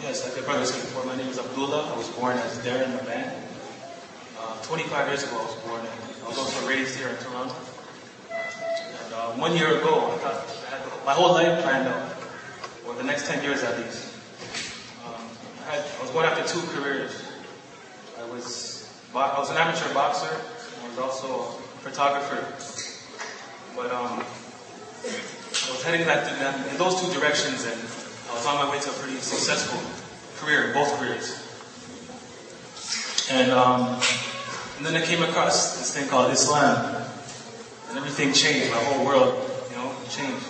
Yes, like my brother said before, my name is Abdullah. I was born as Daren, Laban. 25 years ago I was born, and I was also raised here in Toronto. And 1 year ago, I thought I had my whole life planned out, or the next 10 years at least. I was going after two careers. I was an amateur boxer, and I was also a photographer. But I was heading in those two directions, and I was on my way to a pretty successful career in both careers. And then I came across this thing called Islam, and everything changed. My whole world, changed.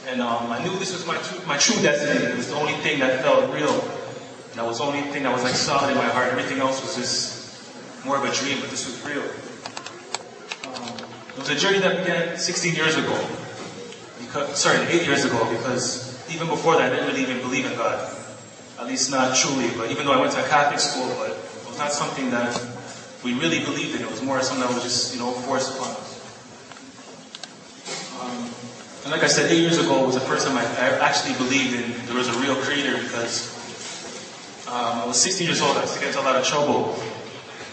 And I knew this was my true destiny. It was the only thing that felt real, and that was the only thing that was like solid in my heart. Everything else was just more of a dream, but this was real. It was a journey that began 16 years ago. 8 years ago, because even before that, I didn't really even believe in God. At least not truly, but even though I went to a Catholic school, but it was not something that we really believed in. It was more something that was just, forced upon us. And like I said, 8 years ago was the first time I actually believed there was a real creator, because I was 16 years old. I used to get into a lot of trouble,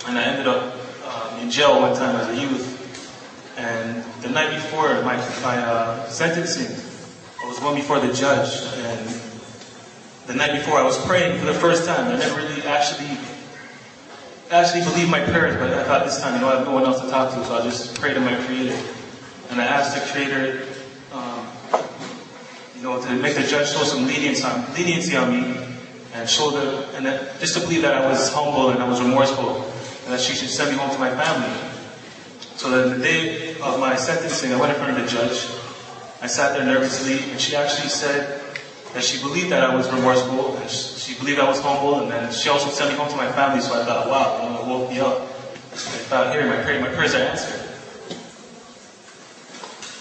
and I ended up in jail one time as a youth. And the night before my sentencing, I was going before the judge, and the night before I was praying for the first time. I never really actually believed my prayers, but I thought this time, I have no one else to talk to, so I just prayed to my Creator. And I asked the Creator, to make the judge show some leniency on me, and just to believe that I was humble and I was remorseful, and that she should send me home to my family. So then the day of my sentencing, I went in front of the judge. I sat there nervously, and she actually said that she believed that I was remorseful, and she believed I was humble, and then she also sent me home to my family. So I thought, wow, it woke me up. I thought, here, my prayers are answered.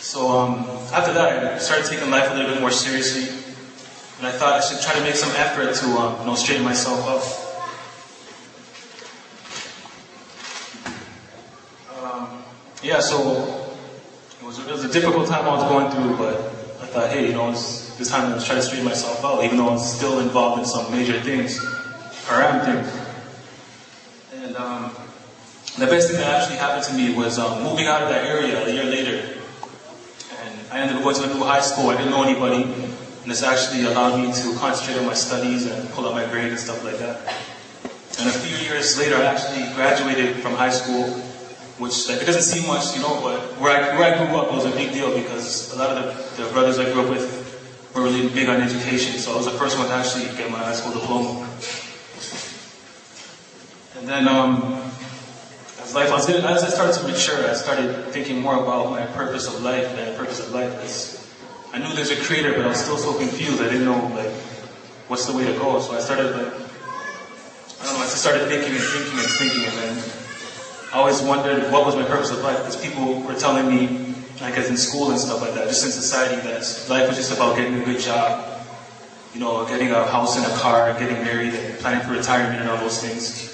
So after that, I started taking life a little bit more seriously, and I thought I should try to make some effort to straighten myself up. So it was a difficult time I was going through, but I thought, hey, this time I'm try to straighten myself out, even though I was still involved in some major things, haram things. And the best thing that actually happened to me was moving out of that area a year later. And I ended up going to a new high school. I didn't know anybody, and this actually allowed me to concentrate on my studies and pull up my grade and stuff like that. And a few years later, I actually graduated from high school, which it doesn't seem much, but where I grew up was a big deal, because a lot of the brothers I grew up with were really big on education, so I was the first one to actually get my high school diploma. And then as I started to mature, I started thinking more about my purpose of life, and the purpose of life is, I knew there's a creator, but I was still so confused. I didn't know what's the way to go. So I started started thinking, and then I always wondered what was my purpose of life, because people were telling me, like as in school and stuff like that, just in society, that life was just about getting a good job, getting a house and a car, getting married, and planning for retirement and all those things.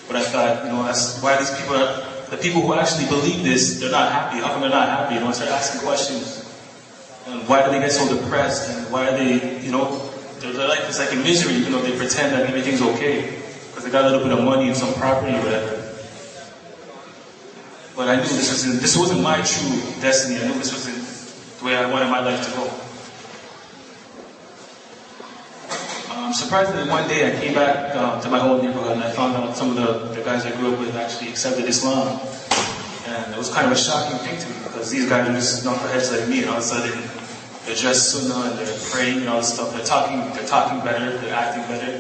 But I thought, that's why these people, the people who actually believe this, they're not happy. How come they're not happy? I start asking questions. And why do they get so depressed? And why are they, their life is like a misery, even though they pretend that everything's okay, because they got a little bit of money and some property or whatever. But I knew this wasn't my true destiny. I knew this wasn't the way I wanted my life to go. Surprisingly, one day I came back to my old neighborhood, and I found out some of the guys I grew up with actually accepted Islam. And it was kind of a shocking thing to me, because these guys are just knuckleheads like me, and all of a sudden they're dressed sunnah and they're praying and all this stuff. They're talking better, they're acting better.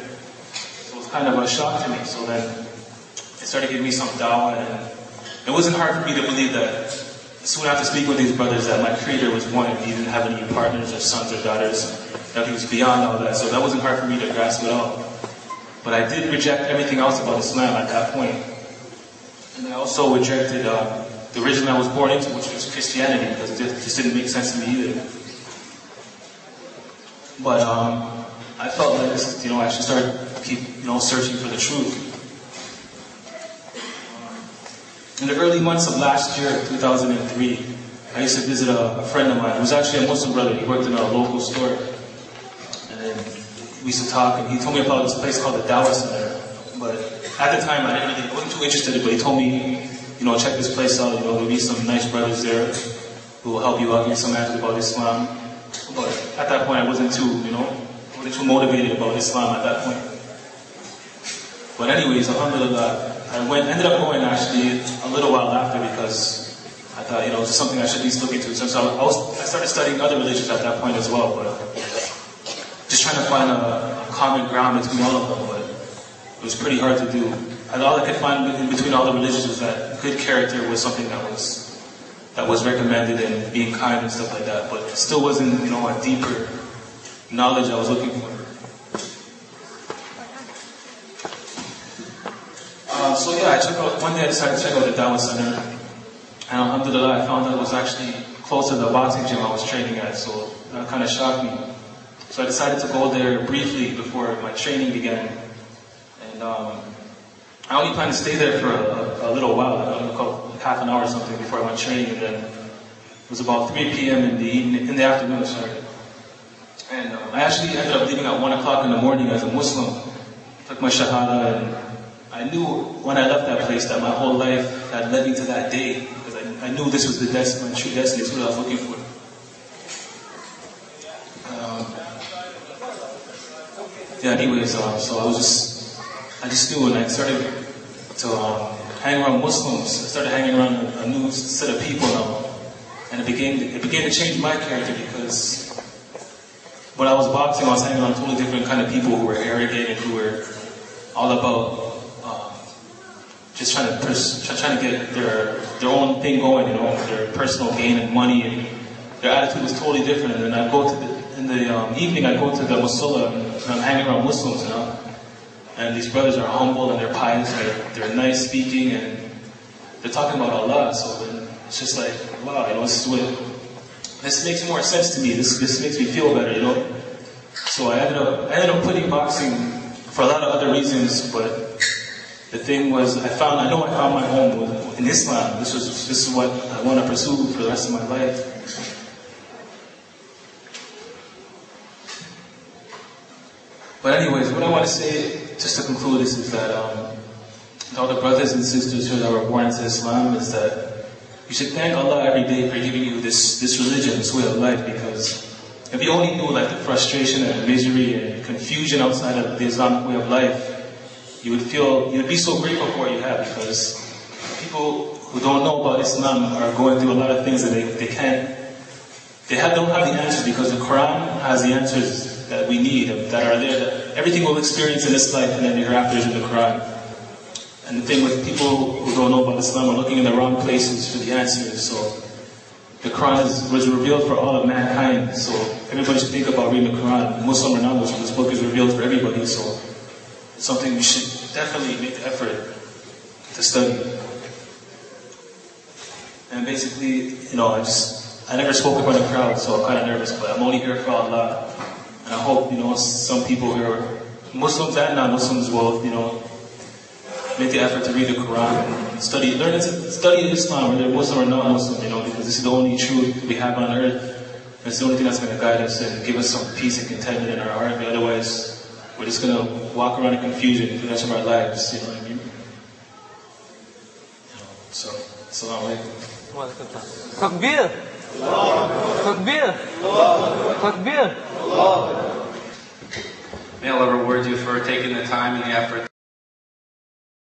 So it was kind of a shock to me. So then it started giving me some dawah, and it wasn't hard for me to believe that soon after speaking with these brothers that my Creator was one, and he didn't have any partners or sons or daughters, that he was beyond all that. So that wasn't hard for me to grasp at all. But I did reject everything else about Islam at that point. And I also rejected the religion I was born into, which was Christianity, because it just didn't make sense to me either. But I felt like I should start searching for the truth. In the early months of last year, 2003, I used to visit a friend of mine who was actually a Muslim brother. He worked in a local store. And we used to talk, and he told me about this place called the Dawah Center. But at the time, I wasn't too interested, but he told me, check this place out, there'll be some nice brothers there who will help you out, give you some answers about Islam. But at that point, I wasn't too motivated about Islam at that point. But anyways, alhamdulillah, I ended up going actually a little while after because I thought, it's just something I should at least look into. So I started studying other religions at that point as well, but just trying to find a common ground between all of them, but it was pretty hard to do. And all I could find in between all the religions was that good character was something that was recommended, and being kind and stuff like that, but it still wasn't, a deeper knowledge I was looking for. So yeah, one day I decided to check out the Dawah Center, and alhamdulillah, I found that it was actually close to the boxing gym I was training at, so that kind of shocked me. So I decided to go there briefly before my training began, and I only planned to stay there for a little while, like half an hour or something before I went training, and then it was about 3 p.m. in the afternoon, sorry. And I actually ended up leaving at 1 o'clock in the morning as a Muslim. Took my shahada, and I knew when I left that place that my whole life had led me to that day, because I knew this was my true destiny, it's what I was looking for. Anyways, so I just knew, and I started to hang around Muslims. I started hanging around a new set of people now, and it began to change my character, because when I was boxing, I was hanging around totally different kind of people who were arrogant and who were all about just trying to get their own thing going, their personal gain and money, and their attitude was totally different. And then in the evening, I go to the Musalla, and I'm hanging around Muslims, and these brothers are humble and they're pious, they're nice speaking, and they're talking about Allah. So then it's just like, wow, this makes more sense to me. This makes me feel better, So I ended up quitting boxing for a lot of other reasons, but the thing was, I found my home in Islam. This is what I want to pursue for the rest of my life. But anyways, what I want to say, just to conclude this, is that all the brothers and sisters who were born into Islam, is that you should thank Allah every day for giving you this religion, this way of life, because if you only knew the frustration and misery and confusion outside of the Islamic way of life, you'd be so grateful for what you have, because people who don't know about Islam are going through a lot of things that they don't have the answers, because the Quran has the answers that we need, that are there, that everything we'll experience in this life and then hereafter is in the Quran. And the thing with people who don't know about Islam are looking in the wrong places for the answers. So the Quran was revealed for all of mankind, so everybody should think about reading the Quran. Muslim or non-Muslim, this book is revealed for everybody, so it's something we should definitely make the effort to study. And basically, I never spoke in front of a crowd, so I'm kind of nervous, but I'm only here for Allah. And I hope, some people who are Muslims and non-Muslims will, make the effort to read the Quran and study Islam, whether Muslim or non-Muslim, because this is the only truth we have on earth. And it's the only thing that's going to guide us and give us some peace and contentment in our heart. But otherwise, we're just going to walk around in confusion for the rest of our lives, you know what I mean? So, Assalamu alaikum. Takbir! Takbir! Takbir! May Allah reward you for taking the time and the effort